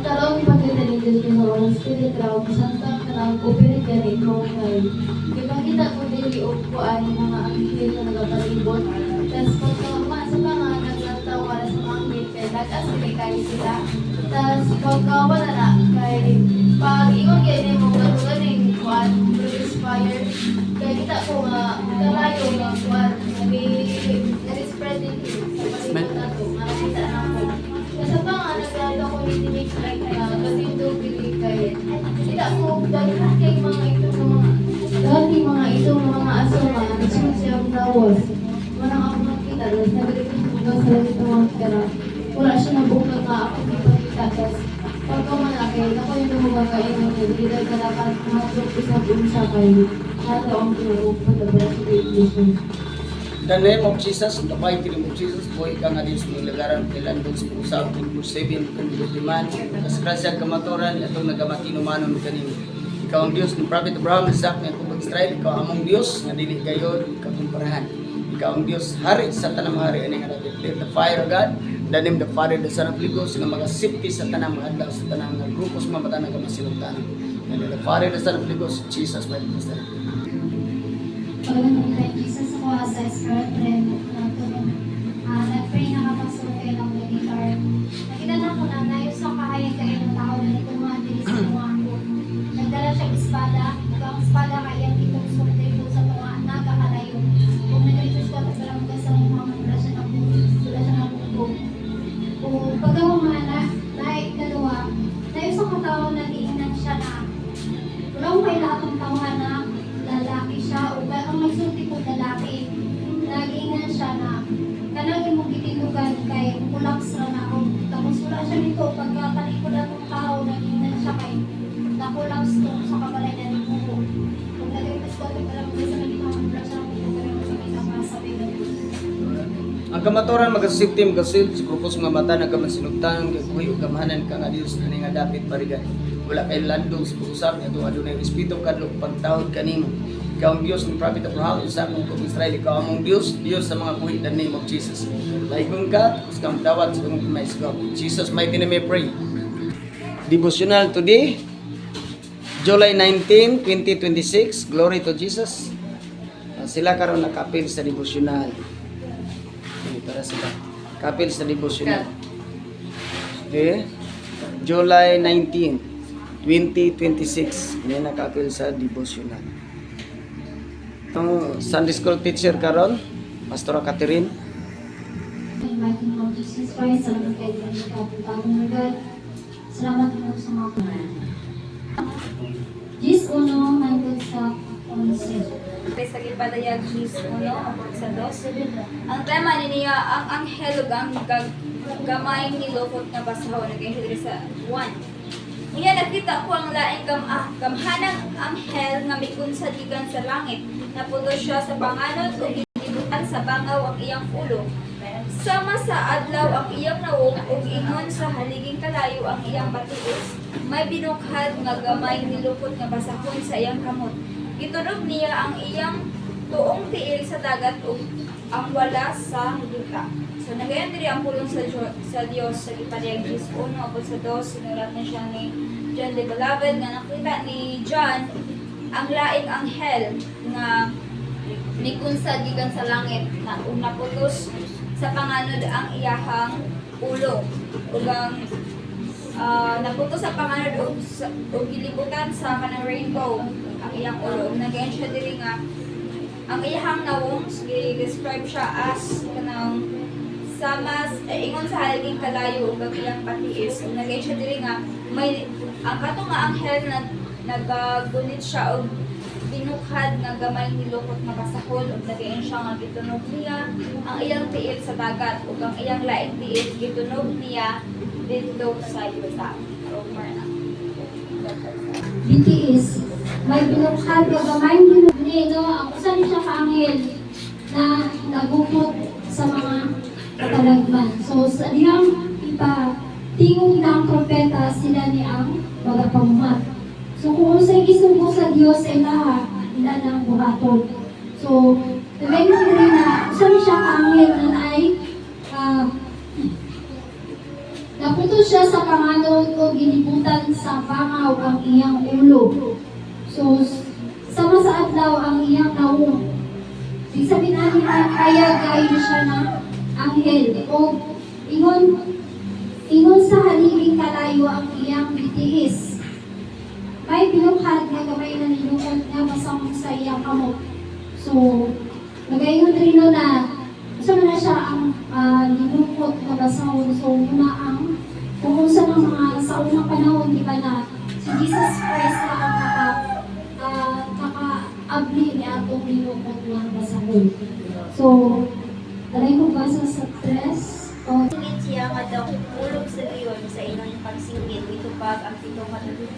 karon pagkita din sa Holy Spirit raw santa kanang open gani ko kay ipakita ko dili og kuan mga anghel na nagapalibot tas pagkama sa mga naglantaw para sa mga anghel kay nag-asili sila tas pagkawala na kay pag ingon gani mo ganing kuan produce fire kay kita ko nga kalayo nga kuan nag-spread din sa palibot nato nga nakita na ko kasi pa nga naglalaro ko ni Tinik like kasi bili kay sila ko daghan kay mga itong mga aso nga nagsunod siya ang lawas wala ako makita tapos nagalitin ko sa ito mga kera wala siya nabuka nga ako ipakita tapos pagka malaki ako yung lumuga kayo hindi dahil kalakan matrok isang unsa kay nato ang pinarog patabara sa radiation. The name of Jesus, the mighty name of Jesus, po ikang adis ng lagaran kailan doon sa usap, 7, kandibuliman, kaskrasya kamaturan, itong nagamatinumanon kaning ikaw ang Diyos ng Prophet Abraham, Isaac, na kung Israel, ikaw among Diyos, nga dili gayon, kakumparahan. Ikaw ang Diyos, hari sa tanang hari, ani nga natin, the fire of God, the name the Father, the Son of Ligos, nga magasipti sa tanang mga adlaw, sa tanang grupos mga mata na kamasilugtan. And the Father, the Son of Ligos, Jesus, my Master. Pagdating kay Jesus ako as a spirit friend nag-pray na kapasok kayo ng meditar. Nakita na ko na nayos ang kahayag kayo ng tao na ito mga dilis ng mga ako. Nagdala siyang espada, ang espada kaya itong sorte ito sa tunga nagkakalayo. Kung nag-request ko at parang magkasang mga wala siya ng bubog. Kung pagkawamana, dahil dalawa, nayos ang katao nag-iinan siya na wala ko kayo lahat ng tawahan na lalaki siya o ang magsulti ko lalaki nag-iingan siya na kanang imong gitilugan kay kulaps ra na ako tapos wala siya nito pagkatalikod akong tao nag-iingan siya kay nakulaps to sa kabalay na ni Buko kung nag-request ko ito parang sa naging mga siya pero sa may nakasabi na Ang kamaturan magasipti, magasil, sa grupos mga mata, nagkamansinugtan, kay gamahanan ka nga Diyos na nga dapit parigan. Wala kay landong sa pag-usap niya doon adunay respeto kadlok pagtawad kanimo. Ikaw ang Diyos ng Prophet Abraham, Isaac ng Israel, ikaw among Diyos, Diyos sa mga buhi, the name of Jesus. Laikon ka, tapos kang dawat sa kong mais ko. Jesus, mighty name I pray. Devotional today, July 19, 2026, glory to Jesus. Sila karon nakapil sa devotional. Para sila kapil sa devotional. Okay? July 19, 2026. Ini nakapil sa devotional. Ang Sunday School teacher karon, Pastor Catherine. Mighty name of Jesus Christ, salamat kayo sa kapitagong agad. Salamat po sa mga kumain. Gis uno, nandun sa konser. Sa gipadayag Gis uno, abot sa 2. Ang tema niya, ang anghel ug ang gamay ni Lopot nga basahon, nag-anghel sa 1. Niya nakita ko ang laing gamhanang anghel nga mikunsad gikan sa langit. Naputos siya sa panganod ug gilibutan sa bangaw ang iyang ulo. Sama sa adlaw ang iyang nawong ug ingon sa haliging kalayo ang iyang batios. May binukhad nga gamay ni Lopot nga basahon sa iyang kamot. Gitunog niya ang iyang tuong tiil sa dagat ug ang wala sa yuta. So nagayon diri ang pulong sa Dios sa gipadayag Gis 1 abot sa 2 sinulat na siya ni John the Beloved nga nakita ni John ang laing anghel nga mikunsad gikan sa langit na naputos sa panganod ang iyahang ulo ug ang naputos sa panganod ug gilibutan sa kanang rainbow ang iyang ulo. Nagayon siya diri nga ang iyahang nawong describe siya as kanang samas ingon sa haliging kalayo ug ang iyang patiis. Nagayon siya diri nga may ang katong nga anghel na nagagunit siya og binukhad nga gamay ni Lopot nga basahon ug nagayon siya nga gitunog niya ang iyang tiil sa dagat ug ang iyang laing tiil gitunog niya dito sa yuta. BTS, may binukhad nga gamay ni no ang usa ni siya ka anghel na nagupot sa mga katalagman. So sa diyang tingog ng propeta sila ni ang magapamuhat. So kung unsay gisugo sa Dios ay lahat ila nang buhaton. So nagay mo rin na usa ni siya ka anghel na ay Naputo siya sa panganod o ginibutan sa pangaw ang iyang ulo. So, sama sa adlaw ang iyang naong. Ibig sabihin natin ay kaya gayon siya ng anghel. O ingon sa halibing kalayo ang iyang bitiis. May binukhat na gamay na nilukot nga masang sa iyang kamot. So, nagayon rin na gusto na siya ang nilukot na basahon. So, muna ang kung sa mga sa unang panahon, di ba na si Jesus Christ na ang naka-abli ni atong nilukot na basahon. So, talay ko basa sa 3. Singit siya nga daw ulog sa liyon sa ilang pagsingit, ito pa ang pitong katulog.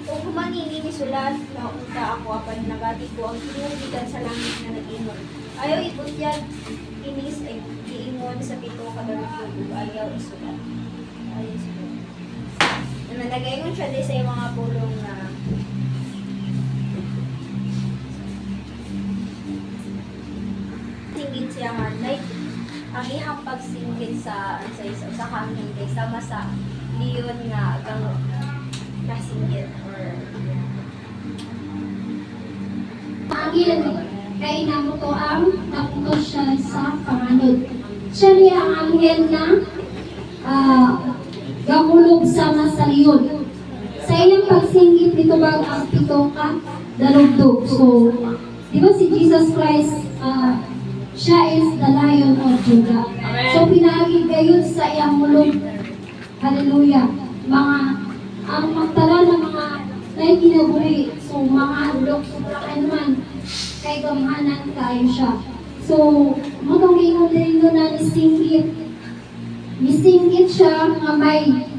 Kung humanini ni sulat, naunta ako apan nagati ko ang tinuligan sa langit na nag-ingon. Ayaw ibutyag, inis ay giingon sa pitong katulog, ayaw isulat. Ayaw isulat. Nagaingon siya din sa mga pulong na singit siya nga, ang ihang pagsinggit sa hangin kay sama sa liyon nga gang kasinggit or Angin kay namuto ang naputo siya sa panganod. Siya niya ang anghel na gamulog sama sa liyon. Sa iyang pagsinggit dito ba ang pitong dalugdog. So, di ba si Jesus Christ siya is the Lion of Judah. So, pinagi gayon sa iyang mulog. Hallelujah. Ang magtala ng mga na kinabuhi. So, mga ulok, sobrakan naman kay gamhanan kayo siya. So, matong ingon din na nisinggit siya nga may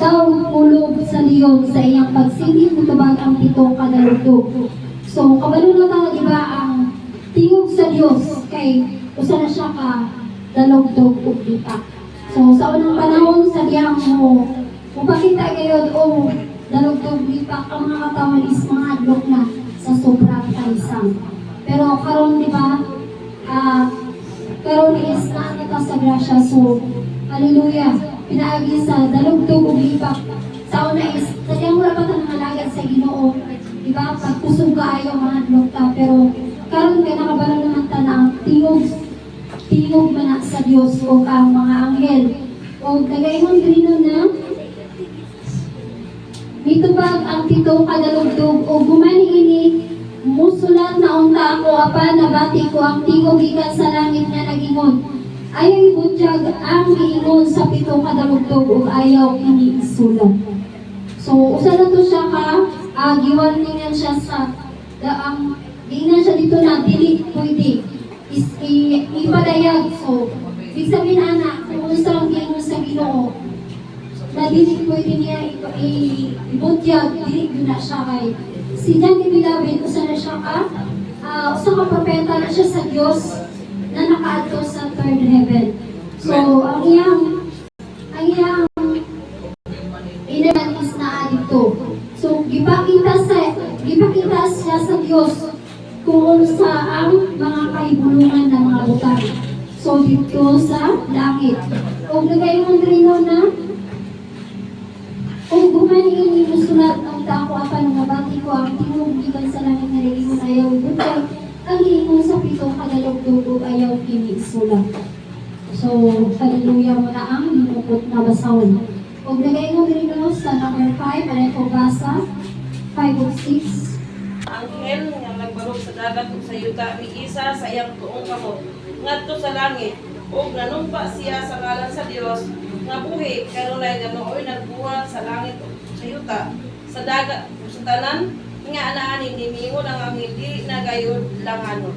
daw ulog sa liyon sa iyang pagsinggit kutubag ang pitong kadalugdog. So, kabalo na tayo, di ba, ang tingog sa Diyos kay usa na siya ka dalugdog ug bitak. So sa unang panahon sa diyang mo mupakita gayud o dalugdog bitak ang mga katawan is mga adlok na sa sobrang kaisang. Pero karon di ba karon is na kita sa grasya. So hallelujah, pinaagi sa dalugdog ug bitak. Sa una is sa diyang wala pa tanang malagad sa Ginoo, di ba, pagkusog kaayo mga adlok ta, pero karon kay nakabalo naman ta na tingog man sa Dios o ang mga anghel. O nagaingon din na mitubag ang pitong kadalugdog o gumani ini musulat na unta ako apan nabati ko ang tingog gikan sa langit na nagingon. Ayaw ibutyag ang giingon sa pitong kadalugdog o ayaw ini isulat. So usa na to siya ka giwarningan siya sa di na siya dito na dili pwede ipadayag. So, ibig sabihin anak, kung unsa ang gingon sa Ginoo, na dili pwede niya ibutyag, dili yun na siya kay si John D. David, usa na siya usa ka propeta na siya sa Dios na nakaadto sa third heaven. So, ang iyang inaman is naa dito. So, gipakita siya sa Dios kung sa ang mga kahibulungan ng mga butang. So, dito sa langit. Kung nagayon rin na, kung gumanin yung musulat ng tako apan nabati ko ang tingog gikan sa langit na rin ayaw butang, ang hiingon sa pitong kadalugdog ayaw kini isulat. So, hallelujah mo na ang linukot na basahon. Kung nagayon rin sa number 5, alay ko basa, 5 o 6. Anghel nga nagbarog sa dagat ug sa yuta miisa sa iyang tuong kamot ngadto sa langit ug nanumpa siya sa ngalan sa Dios nga buhi kanunay nga nooy nagbuhat sa langit ug sa yuta sa dagat ug sa tanan nga anaani nimingon ang anghel dili na gayud langanon.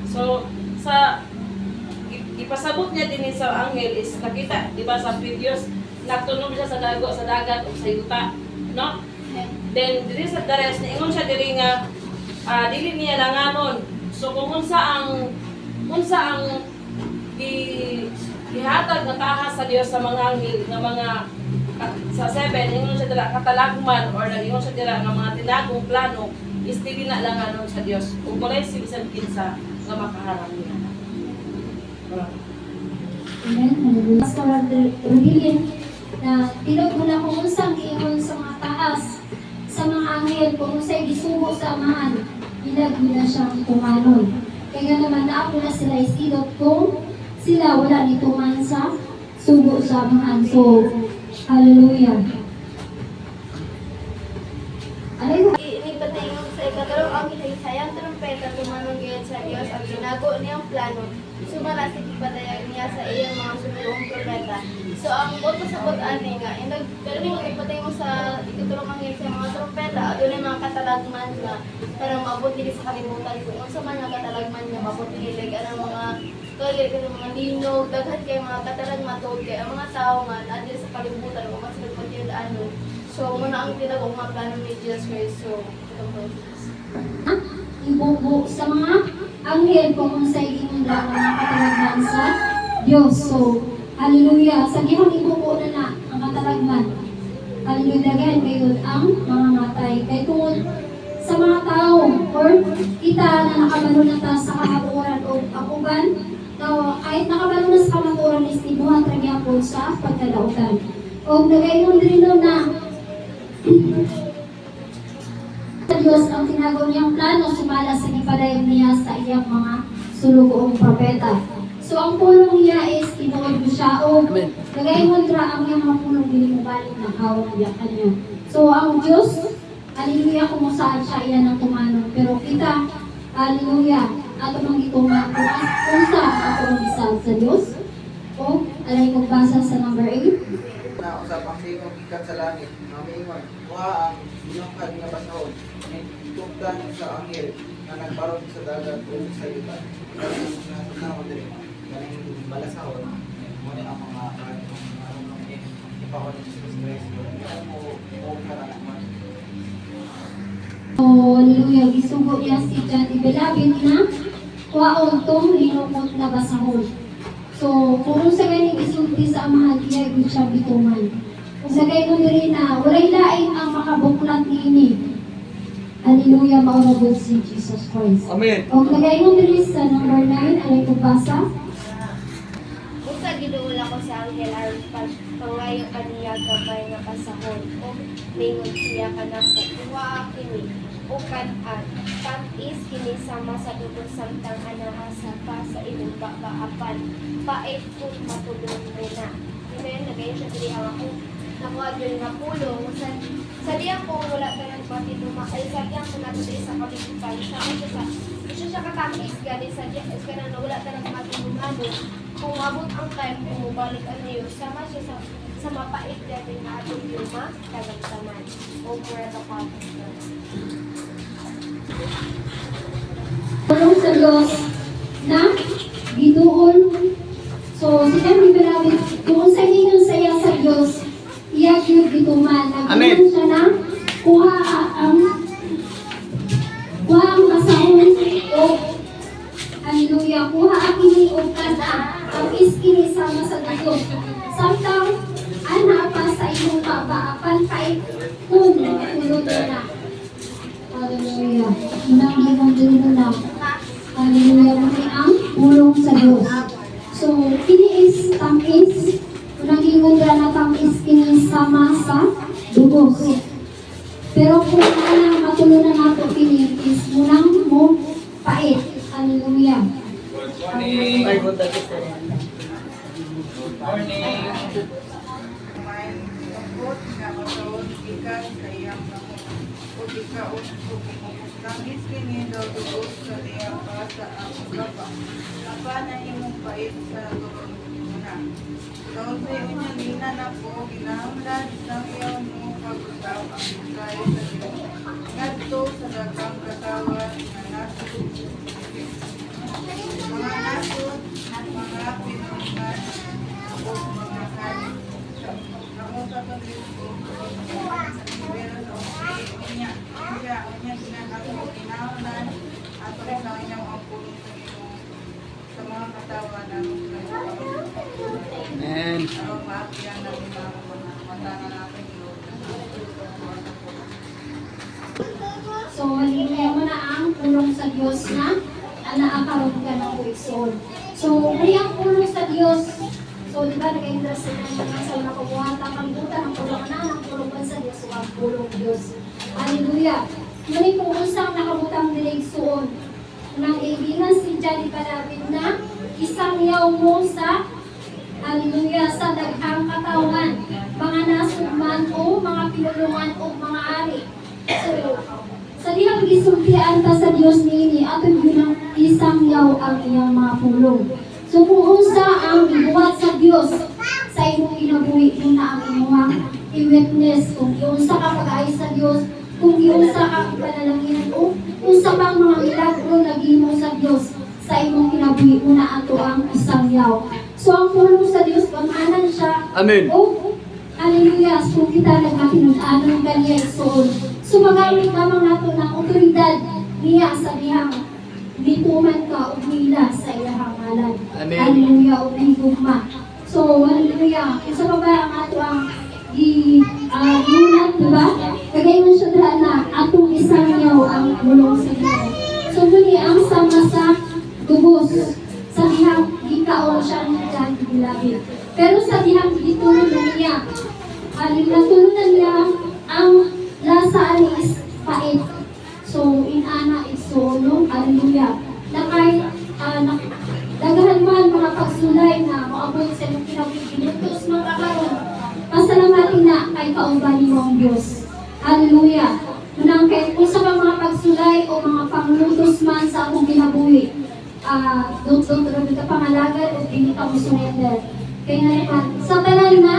So sa ipasabot niya din sa anghel is nakita di ba sa videos nagtunog siya sa dagat o sa yuta, no? Then diri sa dares niingon siya diri nga dili niya langanon. So kung unsa ang gihatag nga tahas sa Dios sa mga anghel nga mga sa 7 ingon siya dira katalagman or ingon siya dira nga mga tinagong plano is dili na langanon sa Dios. Kung walay si bisan kinsa nga makaharang niya. Amen. Hallelujah. Pastor Rodilin, na tinod mo na kung unsang giingon sa mga taas, sa mga anghel, kung unsay gisugo sa amahan, ilag nila siyang tumanon. Kaya naman naako na sila isidot kung sila wala ni tuman sa sugo sa amahan. So, hallelujah. Hallelujah. Inipatingog sa ikatarong ang sayang trumpeta tumanong ngayon sa Diyos ang ginago niyang plano. Sumala sa ipatayag niya sa iyang mga sunurong trumpeta. So ang boto sa bot-ani nga, nagkaroon ipatingog sa ikatarong ang sa mga trumpeta, doon ay mga katalagman nga para maabot dili sa kalimutan kung unsa man nga katalagman nga maabot dili ang mga kaya ng mga linog, daghan kay mga katalagman tungod kay ang mga tao nga adili sa kalimutan kung mas nagpatiyadaan. So, muna ang tinagong mga plano ni Jesus Christ. So, ito po. Ibubo sa mga anghel kung unsay giingon lang ang mga katalagman sa Diyos. So, hallelujah. Sa gihon ibubo na ang katalagman. Hallelujah. Daghan kayo ang mga matay. Kay tungod sa mga tao or kita na nakabalo na ta sa kamatuoran o akuban, kahit nakabalo na sa kamatuoran is tibuhan tragyapon sa pagkadautan. O nagayon din na Diyos ang tinagaw niyang plano sumala sa gipadayon niya sa iyang mga sulugoong propeta. So ang pulong niya is tinuod mo siya o nagayon ra ang iyang mga pulong dili mo balik na hawak niya kanya. So ang Diyos, hallelujah, kung saan siya iyan ang tumanong. Pero kita, hallelujah, ato mang ituman kung saan ato mang isal sa Diyos. O alay kong basa sa number 8. Na usapang tingog ikat sa langit, nga miingon, kuha ang inyong nga basahon, tugtan sa anghel, na nagparon sa dagat o sa yuta. Kasi mga tunawon din, galing balasahon, muna ang mga ipakon ng Jesus Christ, hindi mo karanaman. So, hallelujah, gisugo niya si John the Beloved na kuhaon tong linukot na basahon. So, kung sa ganing isulti sa amahan, iya yun siya bituman. Kung sa ganing rin na, walay laing ang makabuklat ni hallelujah, maunabot si Jesus Christ. Amen. Kung nagayon din sa number 9, alay ko basa. Busa giduol ako sa anghel aron pangayo kaniya gabay nga pasahon o lingon siya kanako kuha kini o kan-an is kini sama sa dugong samtang anaha sa imong babaapan pait kung matulong mo na. Amen. Nagayon siya diri ako nakuha diri nga pulong sa diyan ko wala ka ng pati tumakay sa diyan ko nato sa kapitipan siya katamis gali sa diyan is kana wala ka ng pati tumabot. Kung abot ang time kung mabalik ang Diyos, sama siya sa mapait natin na atong yuma, tagang-taman. O for the purpose. Tulong sa Diyos na giduol. So, si John the Beloved, kung sa inyo saya sa Diyos, iyak yung gituman. Nagduol siya na kuha ang kasahon o hallelujah, kuha akini o kada ang iskini sama sa Diyos. Samtang ana pa sa imong babaapan kay kung tulog na. Hallelujah. Unang limang dito na. Hallelujah. Muli ang pulong sa Diyos. So, kini is tamis. Unang limang na tamis kini sama sa dugos. Pero kung ano matulunan nato kini is munang mo pait. Hallelujah. Morning. Ay, punta ko sa morning. Langis kini daw dugos sa diyang basa ang kapa. Kapa na imong pait sa turong muna. Daw sa inyo nina na po, ginahanglan sa iyaw mo pag-usaw ang kayo sa Diyos. Ngadto sa dagang katawan na nasod. Mga nasod at mga pinungan o mga kanin. Ako sa pag-ibig ko, pero sa niya ginagawa ginahanglan at sa inyong ang pulong sa Ginoo sa mga katawan na Amen. ang maakiyan namin mga mata na natin So, hallelujah mo na ang pulong sa Diyos na naakaroon ka ng kuikson. So, may ang pulo sa Diyos. So, di ba, nag-interest na naman sa nakukuha, tapang buta ng pulong na, ng pulungan sa Diyos, o ang pulong Diyos. Hallelujah. Ngunit kung usang nakabutang direksyon, nang ibigan si Johnny Palapit na, isang yaw mo sa, hallelujah, sa daghang katawan, mga nasugman o mga pinulungan o mga ari. So, sa dihang gisultian ta sa Dios niini ato ginang isang yaw ang iyang mga pulong. So kung unsa ang ibuhat sa Dios sa imong kinabuhi na ang imong i-witness kung unsa ka pag-ay sa Dios, kung unsa ka panalangin o unsa pang mga milagro naghimo sa Dios sa imong kinabuhi na ato ang isang yaw. So ang pulong sa Dios pamahanan siya. Amen. O hallelujah, so kita nagkatinud-anon kaniya igsoon. So magamit lamang nato ng otoridad niya sa dihang lituman ka o hila sa iyahang ngalan. Amen. Hallelujah, o nahigugma. So, hallelujah. Isa pa ba ang ato ang ginulat, diba? Kagayon siya dra na atong isang yaw ang bulong sa Ginoo. So, muli ang sama sa gubos sa dihang gikaon siya ng dyan gilabi. Pero sa dihang gitulong na niya, natulunan niya ang lasa anis pait. So, inana igsoon, hallelujah. Na kahit dagahan man mga pagsulay na maabot sa iyong kinabuhi-ginutos mga kakaroon, pasalamatin na kay kauban mo ang Diyos. Hallelujah. Unang kahit kung sa mga pagsulay o mga panglutos man sa akong kinabuhi, doon ka pangalagad o pinita mo surrender. Kaya nga naman, sa tanan na,